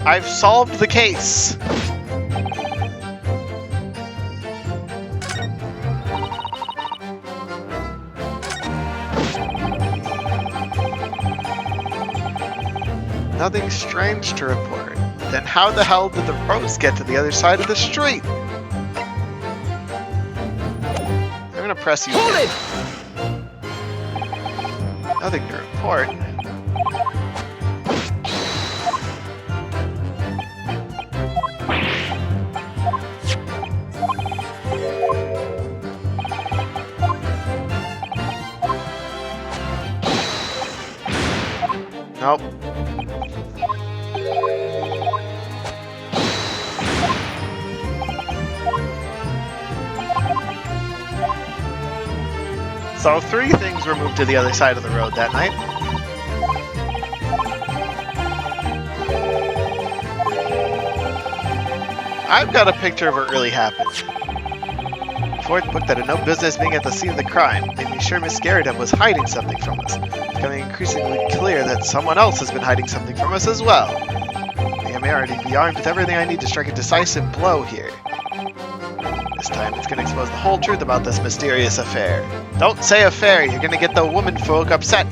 I've solved the case. Nothing strange to report. Then how the hell did the rose get to the other side of the street? I'm gonna press you. Hold it! Nothing to report. Nope. So 3 things were moved to the other side of the road that night. I've got a picture of what really happened. Fourth book that had no business being at the scene of the crime made me sure Miss Garrett was hiding something from us. It's becoming increasingly clear that someone else has been hiding something from us as well. I may already be armed with everything I need to strike a decisive blow here. This time it's going to expose the whole truth about this mysterious affair. Don't say affair, you're going to get the woman folk upset.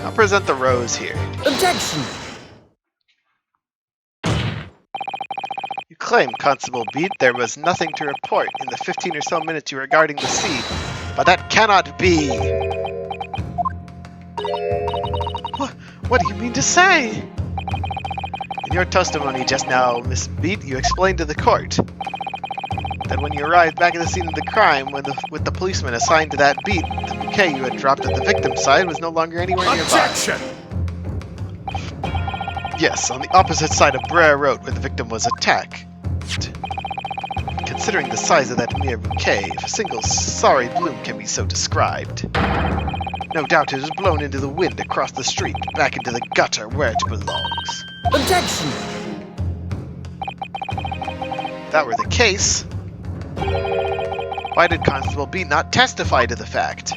I'll present the rose here. Objection! You claim, Constable Beat, there was nothing to report in the 15 or so minutes you were guarding the scene, but that cannot be! What do you mean to say? In your testimony just now, Miss Beat, you explained to the court that when you arrived back at the scene of the crime with the policeman assigned to that beat, the bouquet you had dropped at the victim's side was no longer anywhere nearby. Objection! Yes, on the opposite side of Brer Road where the victim was attacked. Considering the size of that mere bouquet, if a single sorry bloom can be so described. No doubt it was blown into the wind across the street, back into the gutter where it belongs. Objection! If that were the case, why did Constable Beat not testify to the fact?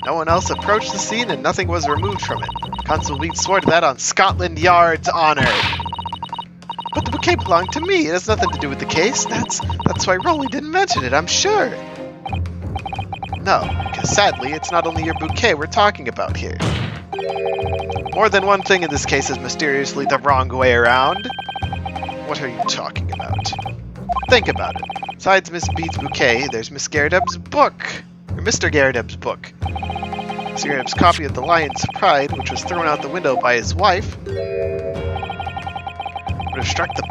No one else approached the scene and nothing was removed from it. Constable Beat swore to that on Scotland Yard's honor. But the bouquet belonged to me. It has nothing to do with the case. That's why Rolly didn't mention it, I'm sure. No, because sadly, it's not only your bouquet we're talking about here. More than one thing in this case is mysteriously the wrong way around. What are you talking about? Think about it. Besides Miss Beat's bouquet, there's Miss Garredeb's book. Or Mr. Garredeb's book. Mr. Garredeb's copy of The Lion's Pride, which was thrown out the window by his wife, would have struck the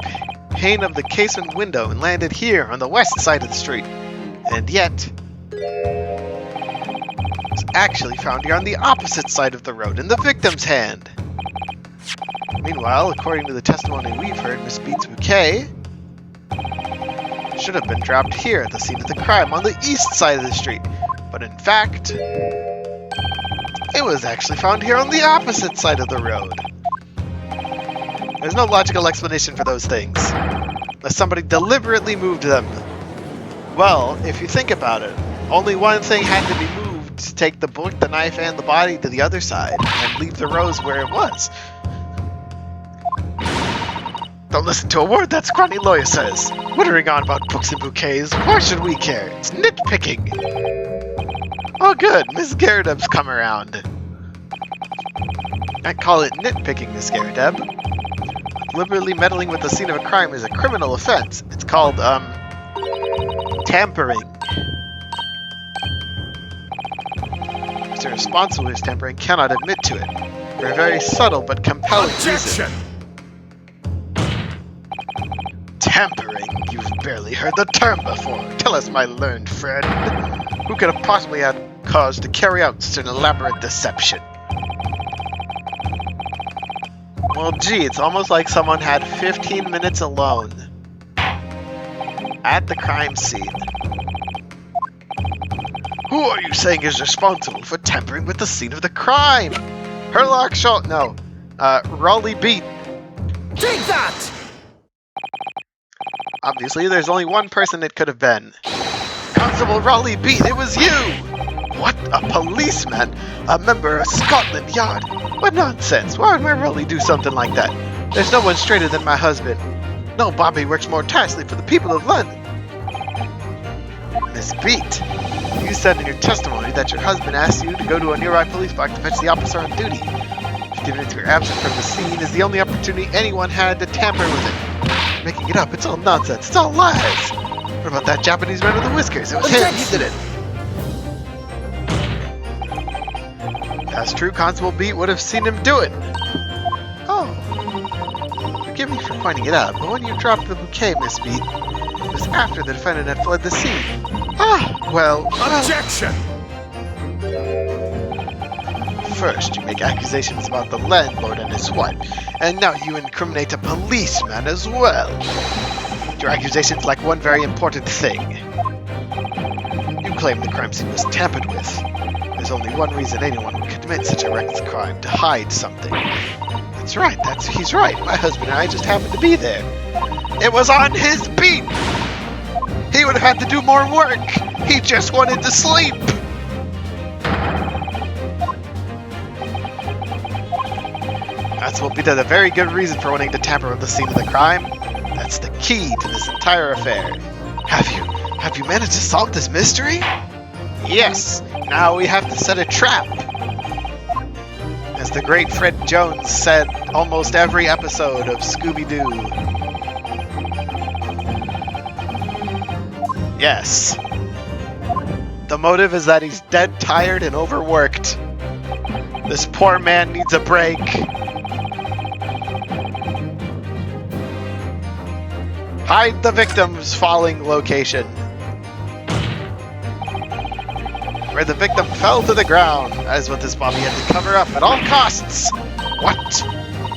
pane of the casement window and landed here on the west side of the street. And yet, it was actually found here on the opposite side of the road in the victim's hand. Meanwhile, according to the testimony we've heard, Miss Beat's bouquet should have been dropped here at the scene of the crime on the east side of the street. But in fact, it was actually found here on the opposite side of the road. There's no logical explanation for those things, unless somebody deliberately moved them. Well, if you think about it, only one thing had to be moved to take the book, the knife, and the body to the other side, and leave the rose where it was. Don't listen to a word that scrawny lawyer says. Wittering on about books and bouquets, why should we care? It's nitpicking. Oh good, Miss Garredeb's come around. I call it nitpicking, Miss Garredeb. Deliberately meddling with the scene of a crime is a criminal offense. It's called, tampering. Mr. Responsible who's tampering cannot admit to it, for a very subtle but compelling reason. Tampering? You've barely heard the term before. Tell us, my learned friend. Who could have possibly had cause to carry out such an elaborate deception? Well, gee, it's almost like someone had 15 minutes alone at the crime scene. Who are you saying is responsible for tampering with the scene of the crime? Herlock Schultz. No. Raleigh Beat. Take that! Obviously, there's only one person it could have been. Constable Raleigh Beat, it was you! What? A policeman? A member of Scotland Yard? What nonsense! Why would my Raleigh do something like that? There's no one straighter than my husband. No Bobby works more tirelessly for the people of London. Miss Beat, you said in your testimony that your husband asked you to go to a nearby police block to fetch the officer on duty. 50 minutes of your absence from the scene is the only opportunity anyone had to tamper with it. Making it up, it's all nonsense, it's all lies. What about that Japanese man with the whiskers? It was him, he did it. That's true, Constable Beat would have seen him do it. Oh. Forgive me for pointing it out, but when you dropped the bouquet, Miss Beat, it was after the defendant had fled the scene. Ah, well... Objection! First, you make accusations about the landlord and his wife, and now you incriminate a policeman as well. Your accusations lack one very important thing. You claim the crime scene was tampered with. There's only one reason anyone would commit such a reckless crime, to hide something. That's right, he's right. My husband and I just happened to be there. It was on his beat! He would have had to do more work! He just wanted to sleep! Constable Beat has a very good reason for wanting to tamper with the scene of the crime. That's the key to this entire affair. Have you managed to solve this mystery? Yes! Now we have to set a trap! As the great Fred Jones said almost every episode of Scooby-Doo. Yes. The motive is that he's dead tired and overworked. This poor man needs a break. Hide the victim's falling location. Where the victim fell to the ground. That is what this Bobby had to cover up at all costs. What?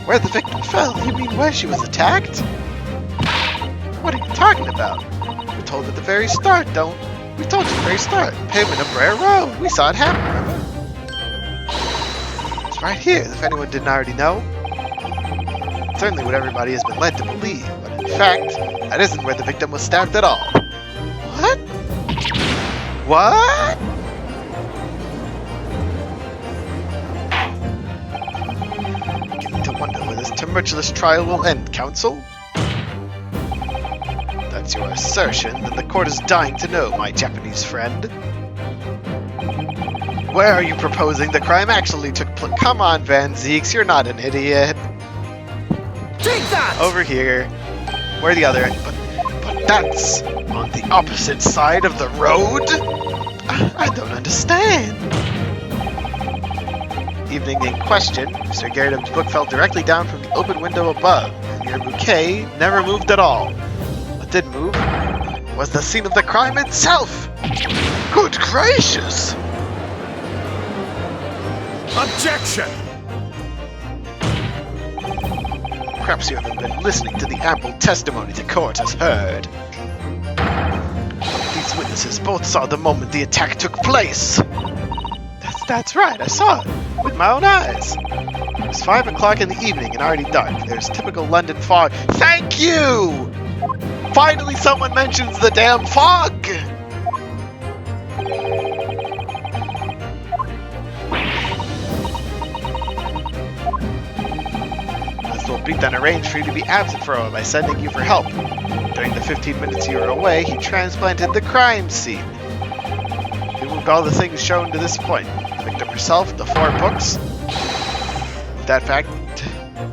Where the victim fell? You mean where she was attacked? What are you talking about? We told at the very start, we told you at the very start. Pavement of Brer Road. We saw it happen, remember? It's right here, if anyone didn't already know. Certainly what everybody has been led to believe, but in fact, that isn't where the victim was stabbed at all. What? What? Beginning to wonder where this tumultuous trial will end, counsel. That's your assertion, then the court is dying to know, my Japanese friend. Where are you proposing the crime actually took place? Come on, Van Zeeks, you're not an idiot. Take that! Over here. Where the other end? But that's on the opposite side of the road? I don't understand. Evening in question, Sir Garrett's book fell directly down from the open window above, and your bouquet never moved at all. What did move was the scene of the crime itself! Good gracious! Objection! Perhaps you haven't been listening to the ample testimony the court has heard. These witnesses both saw the moment the attack took place. That's right, I saw it with my own eyes. It was 5 o'clock in the evening and already dark. There's typical London fog. Thank you! Finally someone mentions the damn fog! Beat then arranged for you to be absent for a while by sending you for help. During the 15 minutes you were away, he transplanted the crime scene. He moved all the things shown to this point. The victim herself, the 4 books. That fact,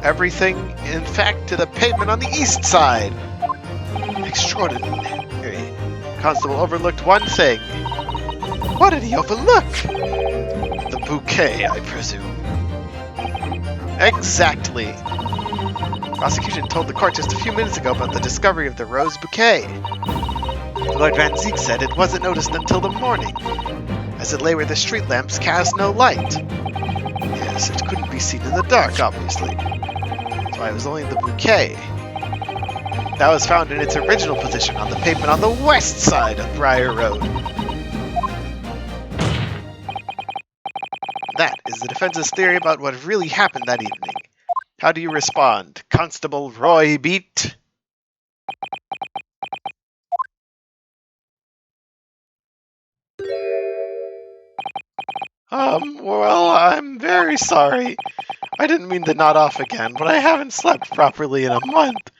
everything, in fact, to the pavement on the east side. Extraordinary. Constable overlooked one thing. What did he overlook? The bouquet, I presume. Exactly. Prosecution told the court just a few minutes ago about the discovery of the rose bouquet. Lord Van Zeek said it wasn't noticed until the morning, as it lay where the street lamps cast no light. Yes, it couldn't be seen in the dark, obviously. That's why it was only the bouquet. That was found in its original position on the pavement on the west side of Briar Road. that is the defense's theory about what really happened that evening. How do you respond, Constable Roy Beat? Well, I'm very sorry. I didn't mean to nod off again, but I haven't slept properly in a month.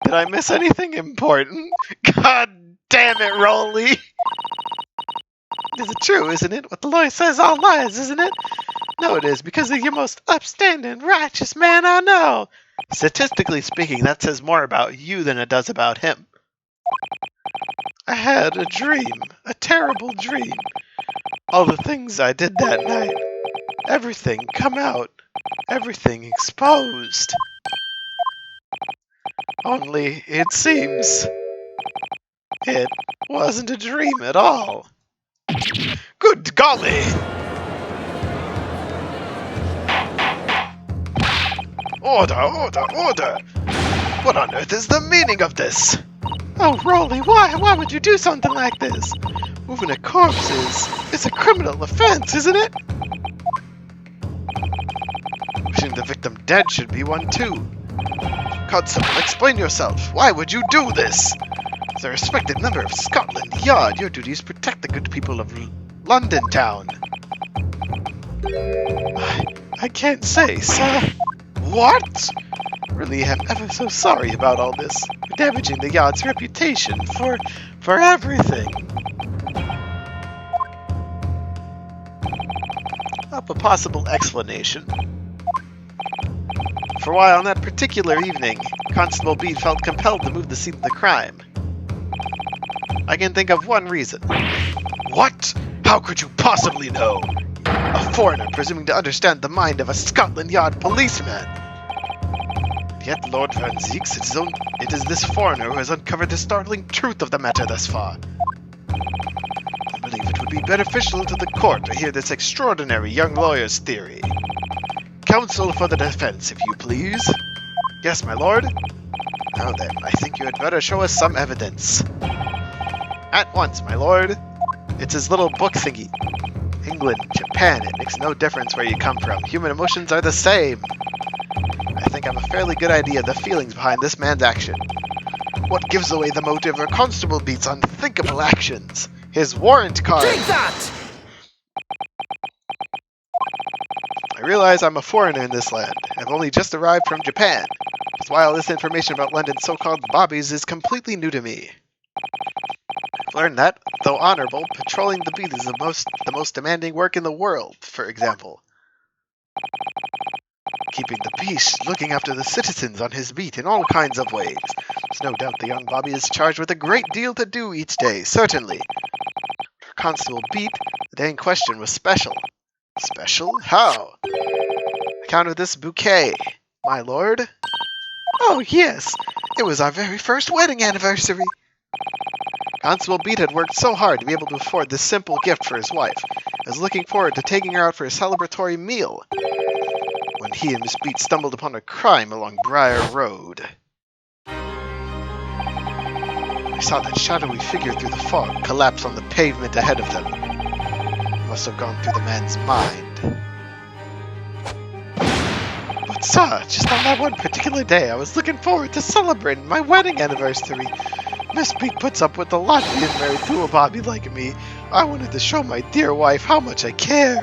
Did I miss anything important? God damn it, Rolly! Is it true, isn't it? What the lawyer says all lies, isn't it? No, it is, because you're the most upstanding, righteous man I know. Statistically speaking, that says more about you than it does about him. I had a dream, a terrible dream. All the things I did that night. Everything come out. Everything exposed. Only, it seems, it wasn't a dream at all. Good golly! Order, order, order! What on earth is the meaning of this? Oh, Rolly, why would you do something like this? Moving a corpse is a criminal offense, isn't it? Wishing the victim dead should be one too. Constable, explain yourself. Why would you do this? As a respected member of Scotland Yard, your duty is to protect the good people of London Town. I can't say, sir. What? Really am ever so sorry about all this. You're damaging the Yard's reputation for everything. Up a possible explanation. For a while on that particular evening, Constable Beat felt compelled to move the scene of the crime. I can think of one reason. What? How could you possibly know? A foreigner presuming to understand the mind of a Scotland Yard policeman. Yet, Lord Van Zieks, it is this foreigner who has uncovered the startling truth of the matter thus far. I believe it would be beneficial to the court to hear this extraordinary young lawyer's theory. Counsel for the defense, if you please. Yes, my lord. Now then, I think you had better show us some evidence. At once, my lord. It's his little book thingy. England, Japan, it makes no difference where you come from. Human emotions are the same. I think I have a fairly good idea of the feelings behind this man's action. What gives away the motive of Constable Beat's unthinkable actions? His warrant card! Take that! I realize I'm a foreigner in this land. I've only just arrived from Japan. That's why all this information about London's so-called bobbies is completely new to me. I've learned that, though honorable, patrolling the beat is the most demanding work in the world, for example. Keeping the peace, looking after the citizens on his beat in all kinds of ways. There's no doubt the young bobby is charged with a great deal to do each day, certainly. For Constable Beat, the day in question was special. Special? How? Account of this bouquet, my lord? Oh, yes. It was our very first wedding anniversary. Constable Beat had worked so hard to be able to afford this simple gift for his wife. I was looking forward to taking her out for a celebratory meal, when he and Miss Beat stumbled upon a crime along Briar Road. I saw that shadowy figure through the fog collapse on the pavement ahead of them. It must have gone through the man's mind. But sir, just on that one particular day, I was looking forward to celebrating my wedding anniversary. Miss Beat puts up with a lot being married to a bobby like me. I wanted to show my dear wife how much I care.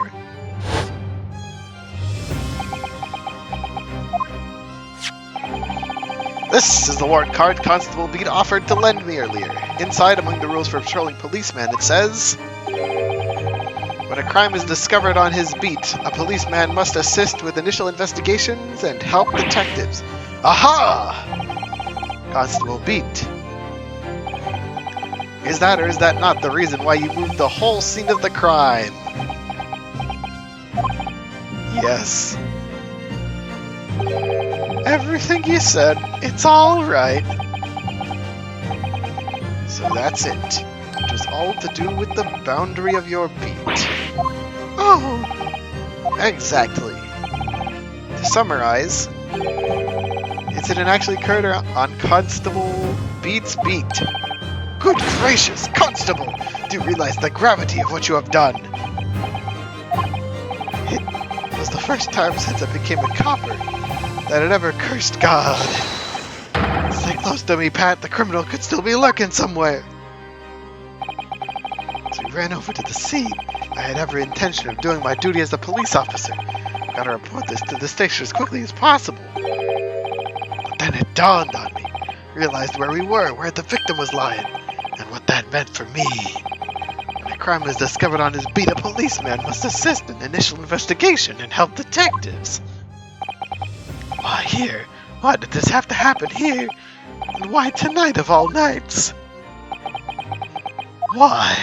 This is the warrant card Constable Beat offered to lend me earlier. Inside, among the rules for patrolling policemen, it says, when a crime is discovered on his beat, a policeman must assist with initial investigations and help detectives. Aha! Constable Beat. Is that or is that not the reason why you moved the whole scene of the crime? Yes. Everything you said, it's all right. So that's it. It was all to do with the boundary of your beat. Oh! Exactly. To summarize, incident actually occurred on Constable Beat's beat. Good gracious, Constable! Do you realize the gravity of what you have done? It was the first time since I became a copper that I'd ever cursed God. Stay close to me, Pat. The criminal could still be lurking somewhere. As we ran over to the scene, I had every intention of doing my duty as a police officer. Gotta report this to the station as quickly as possible. But then it dawned on me. Realized where we were, where the victim was lying, and what that meant for me. When a crime was discovered on his beat, a policeman must assist in the initial investigation and help detectives. Why here? Why did this have to happen here? And why tonight of all nights? Why?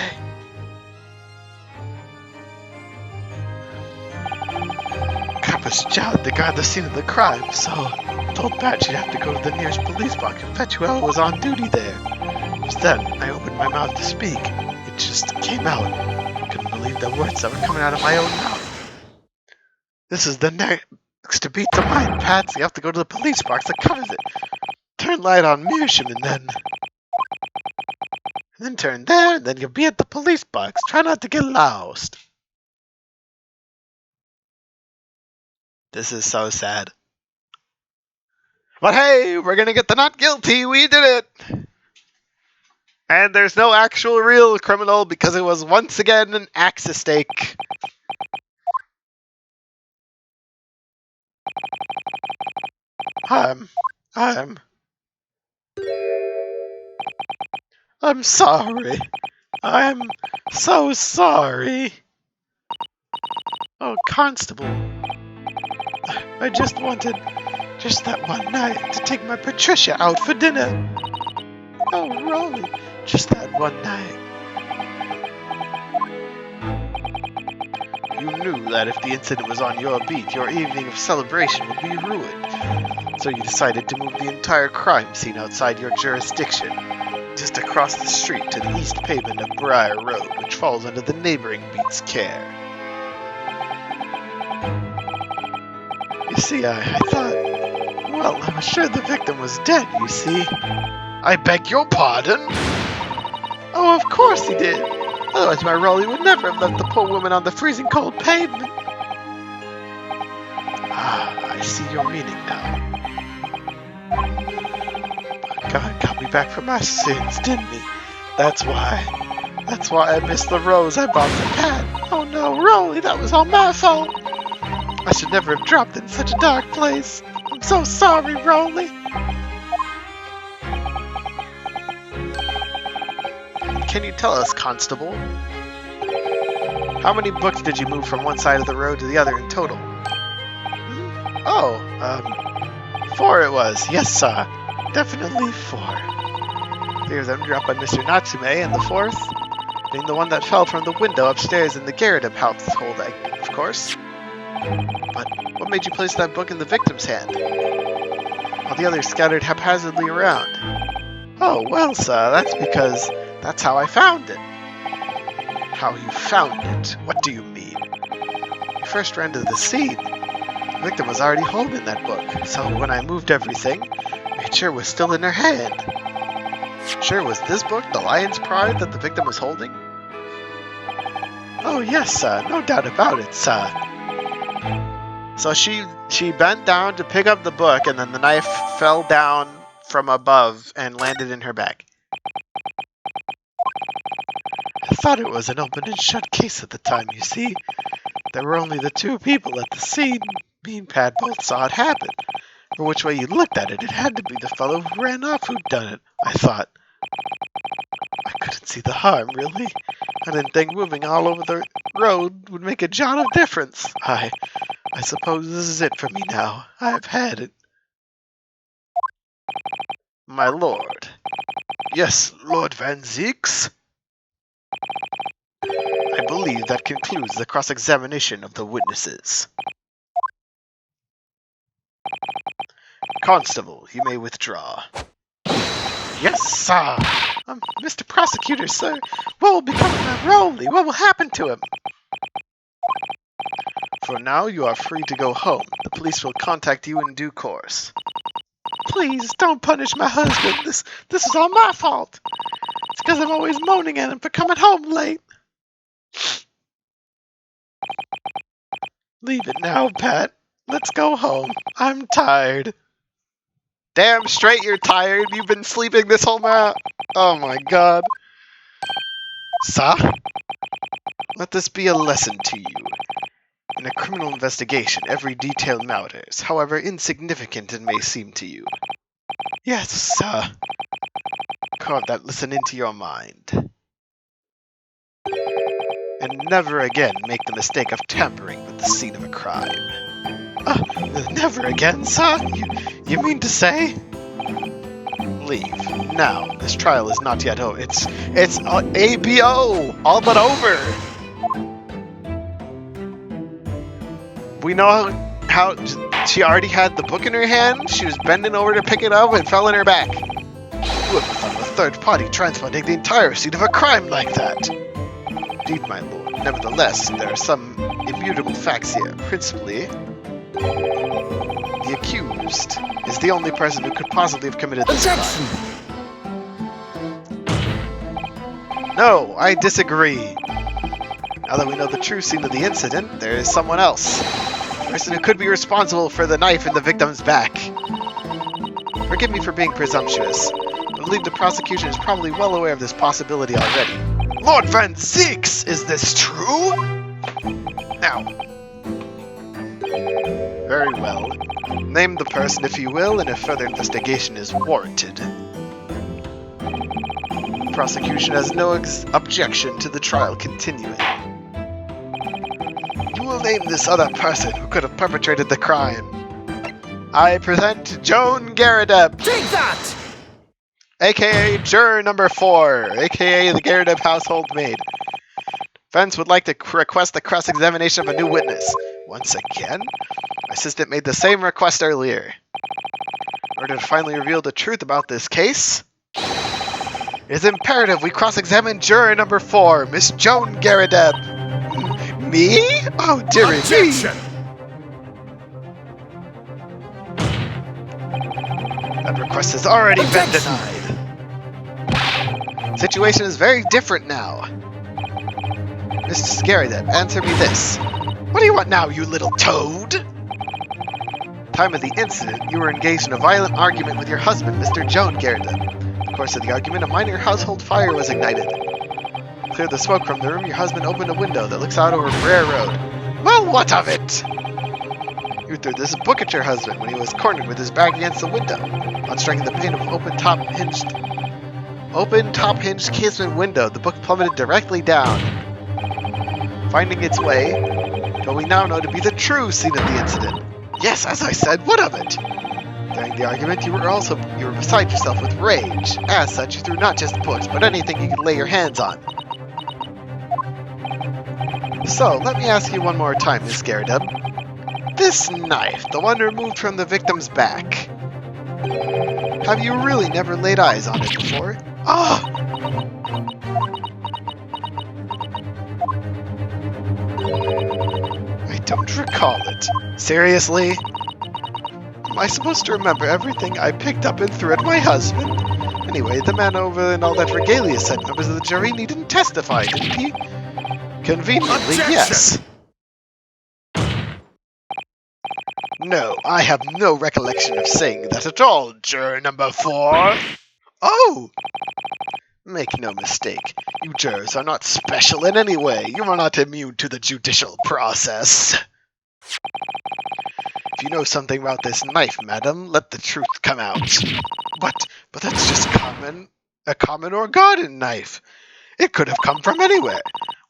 Coppers shouted to guard the scene of the crime, so I told Pat she'd have to go to the nearest police box and fetch whoever was on duty there. Just then, I opened my mouth to speak. It just came out. I couldn't believe the words that were coming out of my own mouth. This is the next to beat to mine, Pat, so you have to go to the police box that covers it. Turn light on Meerschaum and then turn there, and then you'll be at the police box. Try not to get lost. This is so sad. But hey, we're gonna get the not guilty. We did it. And there's no actual real criminal because it was once again an axe stake. I'm sorry. I'm so sorry. Oh, Constable. I just wanted, just that one night, to take my Patricia out for dinner. Oh, Rolly, just that one night. You knew that if the incident was on your beat, your evening of celebration would be ruined. So you decided to move the entire crime scene outside your jurisdiction, just across the street to the east pavement of Briar Road, which falls under the neighboring beat's care. You see, I thought, well, I was sure the victim was dead, you see. I beg your pardon? Oh, of course he did. Otherwise my Rolly would never have left the poor woman on the freezing cold pavement. Ah, I see your meaning now. God got me back from my sins, didn't he? That's why I missed the rose I bought for Pat. Oh no, Rolly, that was all my fault. I should never have dropped it in such a dark place. I'm so sorry, Rolly. Can you tell us, Constable? How many books did you move from one side of the road to the other in total? Oh, 4 it was. Yes, sir. Definitely 4. 3 of them dropped by Mr. Natsume, and the 4th being the one that fell from the window upstairs in the Garrett household, of course. But what made you place that book in the victim's hand, while the others scattered haphazardly around? Oh, well, sir, that's because that's how I found it. How you found it? What do you mean? You first ran to the scene. The victim was already holding that book, so when I moved everything, made sure it was still in her hand. Sure, was this book the Lion's Pride that the victim was holding? Oh, yes, sir. No doubt about it, sir. So she bent down to pick up the book, and then the knife fell down from above and landed in her bag. I thought it was an open and shut case at the time, you see. There were only the 2 people at the scene. Me and Pat both saw it happen. For which way you looked at it, it had to be the fellow who ran off who'd done it, I thought. I couldn't see the harm, really. I didn't think moving all over the road would make a jot of difference. I suppose this is it for me now. I've had it. My lord. Yes, Lord Van Zieks? I believe that concludes the cross-examination of the witnesses. Constable, you may withdraw. Yes, sir. Mr. Prosecutor, sir. What will become of Rolly? What will happen to him? For now, you are free to go home. The police will contact you in due course. Please, don't punish my husband. This is all my fault. It's because I'm always moaning at him for coming home late. Leave it now, Pat. Let's go home. I'm tired. Damn straight you're tired. You've been sleeping this whole night. Oh my god. Sir? Let this be a lesson to you. In a criminal investigation, every detail matters, however insignificant it may seem to you. Yes, sir. Carve that lesson into your mind. And never again make the mistake of tampering with the scene of a crime. Never again, sir? You mean to say? Leave. Now, this trial is not yet over. It's ABO! All but over! We know how she already had the book in her hand, she was bending over to pick it up and fell in her back. Who would have thought of a third party transporting the entire scene of a crime like that? Indeed, my lord. Nevertheless, there are some immutable facts here. Principally, the accused is the only person who could possibly have committed this crime. No, I disagree. Now that we know the true scene of the incident, there is someone else. A person who could be responsible for the knife in the victim's back. Forgive me for being presumptuous, but I believe the prosecution is probably well aware of this possibility already. Lord Van Zieks, is this true? Now. Very well. Name the person if you will, and if further investigation is warranted. The prosecution has no objection to the trial continuing. You will name this other person who could have perpetrated the crime. I present Joan Garadeb. Take that! A.K.A. Juror number 4, a.k.a. the Garadeb household maid. Defense would like to request the cross-examination of a new witness. Once again? My assistant made the same request earlier. In order to finally reveal the truth about this case, it is imperative we cross-examine juror number 4, Miss Joan Garadeb. Me? Oh, dearie me! That request has already been denied. Situation is very different now. Mr. Garadeb, answer me this. What do you want now, you little toad? Time of the incident, you were engaged in a violent argument with your husband, Mr. Joan Garadeb. In the course of the argument, a minor household fire was ignited. To clear the smoke from the room, your husband opened a window that looks out over Brer Road. Well, what of it? You threw this book at your husband when he was cornered with his back against the window. On striking the pane of open top-hinged casement window, the book plummeted directly down, finding its way to what we now know to be the true scene of the incident. Yes, as I said, what of it? During the argument, you were beside yourself with rage. As such, you threw not just books, but anything you could lay your hands on. So, let me ask you one more time, Miss Garadeb. This knife, the one removed from the victim's back, have you really never laid eyes on it before? Ah! I don't recall it. Seriously? Am I supposed to remember everything I picked up and threw at my husband? Anyway, the man over in all that regalia said members of the jury needn't testify, didn't he? Conveniently, Objection! yes. No, I have no recollection of saying that at all, juror number 4. Oh! Make no mistake, you jurors are not special in any way. You are not immune to the judicial process. If you know something about this knife, madam, let the truth come out. But that's just a common or garden knife. It could have come from anywhere.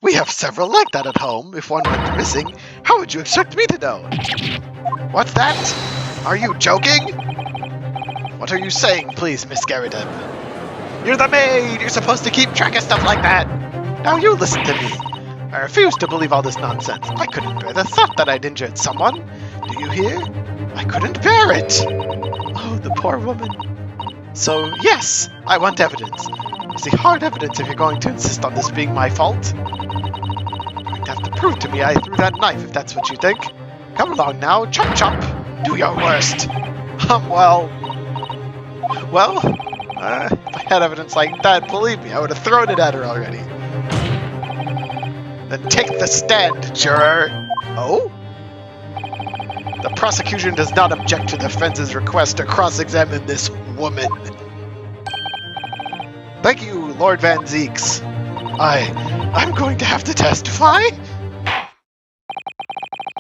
We have several like that at home. If one went missing, how would you expect me to know? What's that? Are you joking? What are you saying, please, Miss Garadeb? You're the maid! You're supposed to keep track of stuff like that! Now you listen to me. I refuse to believe all this nonsense. I couldn't bear the thought that I'd injured someone. Do you hear? I couldn't bear it! Oh, the poor woman. So, yes, I want evidence. You see, hard evidence if you're going to insist on this being my fault. You're going to have to prove to me I threw that knife if that's what you think. Come along now, chop chop. Do your worst. Well, if I had evidence like that, believe me, I would have thrown it at her already. Then take the stand, juror. Oh? The prosecution does not object to the defense's request to cross-examine this woman. Thank you, Lord Van Zeeks. I'm going to have to testify?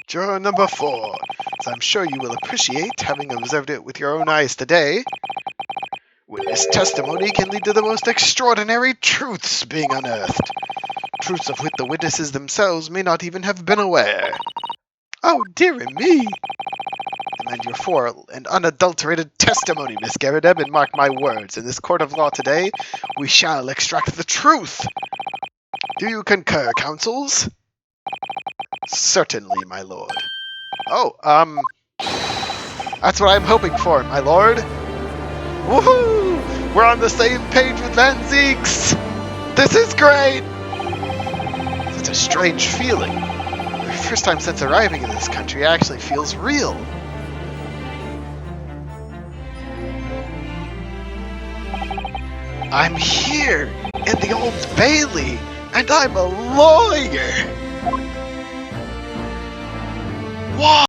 Juror number 4, as I'm sure you will appreciate, having observed it with your own eyes today, witness testimony can lead to the most extraordinary truths being unearthed. Truths of which the witnesses themselves may not even have been aware. Oh, dearie me! Demand your full and unadulterated testimony, Miss Garrideb, and mark my words. In this court of law today, we shall extract the truth. Do you concur, counsels? Certainly, my lord. Oh, that's what I'm hoping for, my lord. Woohoo! We're on the same page with Van Zeeks! This is great! Such a strange feeling. The first time since arriving in this country actually feels real. I'm here in the Old Bailey, and I'm a lawyer! Wow!